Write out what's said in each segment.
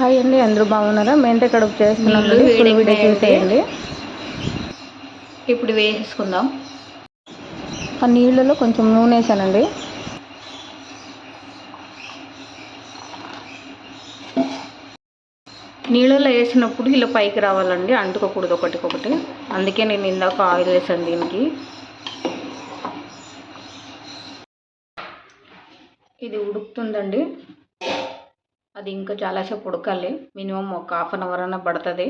Hi అండి, అందరూ బాగున్నారా? మెంతే కడుపు చేస్తున్నాను. నీళ్ళు ఫుల్ వీడియో వేడెక్కినాయండి. చూసేయండి. ఇప్పుడు వేసేసుకుందాం. ఆ నీళ్ళలో కొంచెం నూనె వేసానండి. నీళ్ళలో వేసినప్పుడు ఇలా పైకి రావాలండి, అంటుకోకూడదు ఒకటికొకటి. అందుకే నేను ఇందాక ఆయిల్ వేసాను దీనికి. ఇది ఉడుకుతుందండి. అది ఇంకా చాలాసేపు ఉడకాలి. మినిమం ఒక హాఫ్ అన్ అవర్ అన్న పడుతుంది.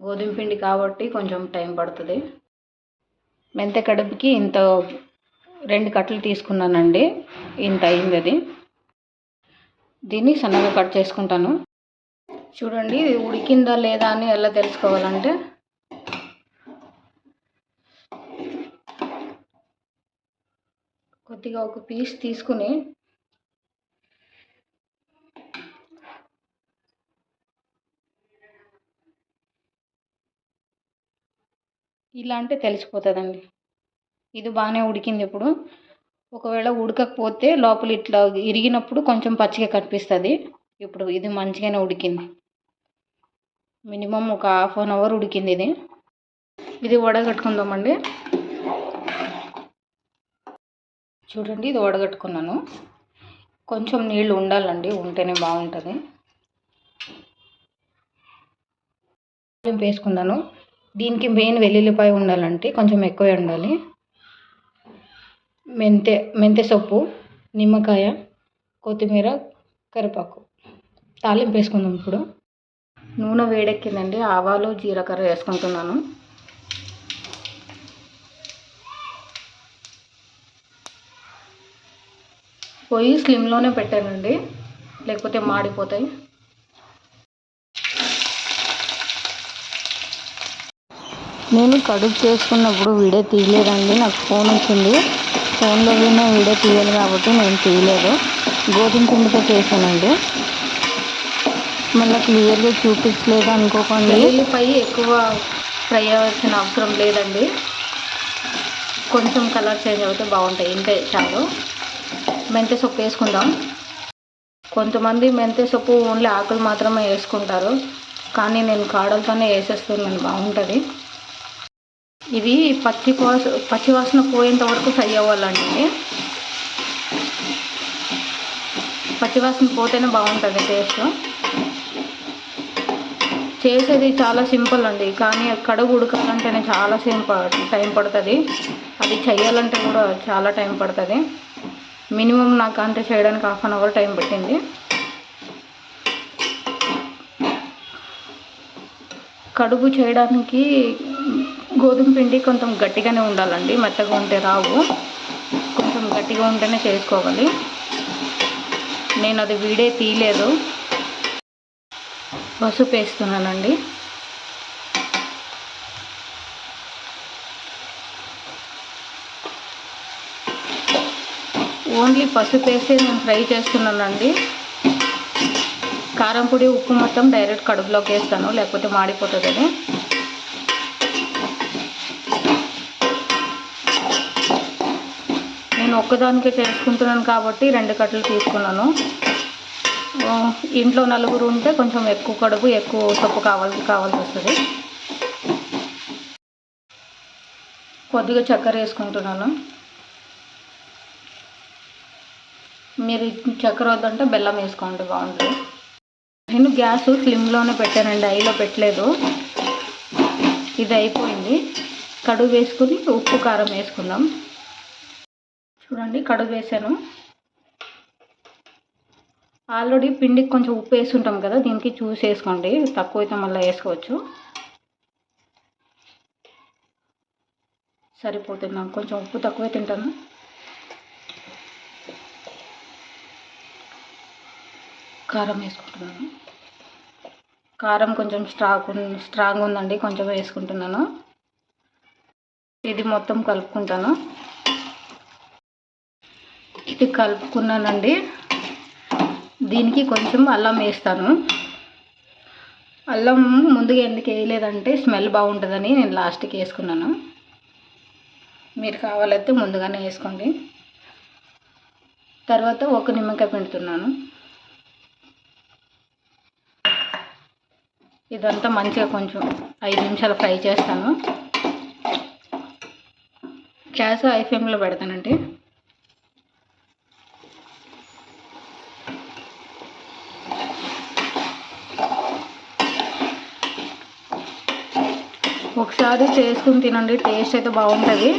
గోధుమ పిండి కాబట్టి కొంచెం టైం పడుతుంది. మెంతే కడుపుకి ఇంత 2 కట్టలు తీసుకున్నానండి. ఇంత అయింది అది. దీన్ని సన్నగా కట్ చేసుకుంటాను. చూడండి, ఇది ఉడికిందా లేదా అని ఎలా తెలుసుకోవాలంటే కొద్దిగా ఒక పీస్ తీసుకుని ఇలా అంటే తెలిసిపోతుందండి. ఇది బాగానే ఉడికింది. ఇప్పుడు ఒకవేళ ఉడకకపోతే లోపల ఇట్లా ఇరిగినప్పుడు కొంచెం పచ్చిగా కనిపిస్తుంది. ఇప్పుడు ఇది మంచిగానే ఉడికింది. మినిమం ఒక హాఫ్ అన్ అవర్ ఉడికింది. ఇది వడగట్టుకుందామండి. చూడండి, ఇది వడగట్టుకున్నాను. కొంచెం నీళ్ళు ఉండాలండి, ఉంటేనే బాగుంటుంది. వేసుకున్నాను. దీనికి మెయిన్ వెల్లుల్లిపాయ ఉండాలంటే కొంచెం ఎక్కువే ఉండాలి. మెంతే సొప్పు, నిమ్మకాయ, కొత్తిమీర, కరివేపాకు తాలింపు వేసుకుందాం. ఇప్పుడు నూనె వేడెక్కిందండి. ఆవాలు, జీలకర్ర వేసుకుంటున్నాను. పొయ్యి స్లిమ్లోనే పెట్టానండి, లేకపోతే మాడిపోతాయి. నేను కడుపు చేసుకున్నప్పుడు వీడియో తీయలేదండి. నాకు ఫోన్ వచ్చింది. ఫోన్లో విన్న వీడియో తీయాలి కాబట్టి నేను తీయలేదు. గోధుమ పిండితో చేశానండి. మళ్ళీ క్లియర్గా చూపించలేదు అనుకోకండి. వెల్లుల్లిపై ఎక్కువ ఫ్రై అవ్వాల్సిన అవసరం లేదండి. కొంచెం కలర్ చేంజ్ అవుతే బాగుంటాయి. ఇంతే చాలు. మెంతే సొప్పు వేసుకుందాం. కొంతమంది మెంతే సొప్పు ఓన్లీ ఆకులు మాత్రమే వేసుకుంటారు, కానీ నేను కాడలతోనే వేసేస్తున్నాను. బాగుంటుంది. ఇది పచ్చివాసన పోయేంత వరకు ఫ్రై అవ్వాలండి. పచ్చివాసన పోతేనే బాగుంటుంది టేస్ట్. చేసేది చాలా సింపుల్ అండి, కానీ కడుగు ఉడకాలంటేనే చాలా టైం పడుతుంది. అది చేయాలంటే కూడా చాలా టైం పడుతుంది. మినిమం నాకు అంతే చేయడానికి హాఫ్ అన్ అవర్ టైం పట్టింది. కడుగు చేయడానికి గోధుమ పిండి కొంచెం గట్టిగానే ఉండాలండి, మెత్తగా ఉంటే రావు. కొంచెం గట్టిగా ఉంటేనే చేసుకోవాలి. నేను అది వీడియో తీయలేదు. పసుపు వేస్తున్నానండి. ఓన్లీ పసుపు వేసి నేను ఫ్రై చేస్తున్నానండి. కారం పొడి, ఉప్పు మొత్తం డైరెక్ట్ కడుపులోకి వేస్తాను, లేకపోతే మాడిపోతుంది. నేను ఒక్కదానికే చేసుకుంటున్నాను కాబట్టి 2 కట్టలు తీసుకున్నాను. ఇంట్లో నలుగురు ఉంటే కొంచెం ఎక్కువ కడుగు, ఎక్కువ సొప్పు కావాల్సి వస్తుంది. కొద్దిగా చక్కెర వేసుకుంటున్నాను. మీరు చక్కెర వద్దంటే బెల్లం వేసుకోండి, బాగుంటుంది. నేను గ్యాస్ స్లిమ్లోనే పెట్టానండి, హైలో పెట్టలేదు. ఇది అయిపోయింది. కడుగు వేసుకుని ఉప్పు, కారం వేసుకుందాం. చూడండి, కడుగు వేసాను. ఆల్రెడీ పిండికి కొంచెం ఉప్పు వేసుకుంటాం కదా, దీనికి చూసి వేసుకోండి. తక్కువ అయితే మళ్ళీ వేసుకోవచ్చు. సరిపోతుంది. నాకు కొంచెం ఉప్పు తక్కువే తింటాను. కారం వేసుకుంటున్నాను. కారం కొంచెం స్ట్రాంగ్ ఉందండి, కొంచెం వేసుకుంటున్నాను. ఇది మొత్తం కలుపుకుంటాను. ఇది కలుపుకున్నానండి. దీనికి కొంచెం అల్లం వేస్తాను. అల్లం ముందుగా ఎందుకు వేయలేదంటే స్మెల్ బాగుంటుందని నేను లాస్ట్కి వేసుకున్నాను. మీరు కావాలైతే ముందుగానే వేసుకోండి. తర్వాత ఒక నిమ్మకాయ పిండుతున్నాను. ఇదంతా మంచిగా కొంచెం 5 నిమిషాలు ఫ్రై చేస్తాను. గ్యాస్ హై ఫ్లేమ్లో పెడతానండి. ఒకసారి చేసుకుని తినండి, టేస్ట్ అయితే బాగుంటుంది.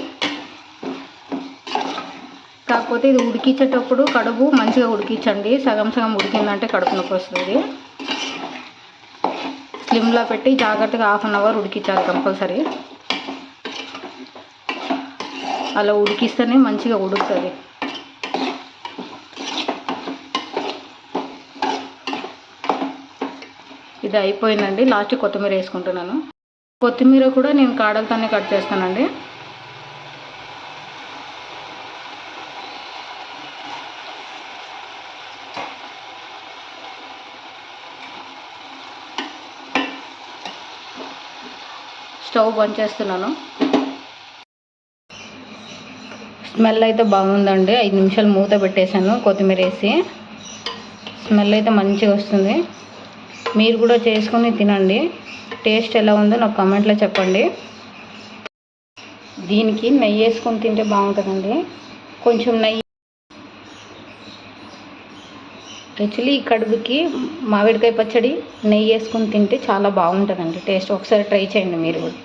కాకపోతే ఇది ఉడికించేటప్పుడు కడుపు మంచిగా ఉడికించండి. సగం సగం ఉడికిందంటే కడుపు నొప్పి వస్తుంది. స్లిమ్లో పెట్టి జాగ్రత్తగా ½ అన్ అవర్ ఉడికించాలి కంపల్సరీ. అలా ఉడికిస్తేనే మంచిగా ఉడుకుతుంది. ఇది అయిపోయిందండి. లాస్ట్ కొత్తిమీర వేసుకుంటున్నాను. కొత్తిమీర కూడా నేను కాడలతోనే కట్ చేస్తానండి. స్టవ్ బంద్ చేస్తున్నాను. స్మెల్ అయితే బాగుందండి. 5 నిమిషాలు మూత పెట్టేశాను కొత్తిమీర వేసి. స్మెల్ అయితే మంచిగా వస్తుంది. మీరు కూడా చేసుకొని తినండి. టేస్ట్ ఎలా ఉందో నాకు కామెంట్లో చెప్పండి. దీనికి నెయ్యి వేసుకొని తింటే బాగుంటుందండి. కొంచెం నెయ్యి యాక్చువల్లీ ఈ కడుపుకి మామిడికాయ పచ్చడి నెయ్యి వేసుకొని తింటే చాలా బాగుంటుందండి టేస్ట్. ఒకసారి ట్రై చేయండి మీరు కూడా.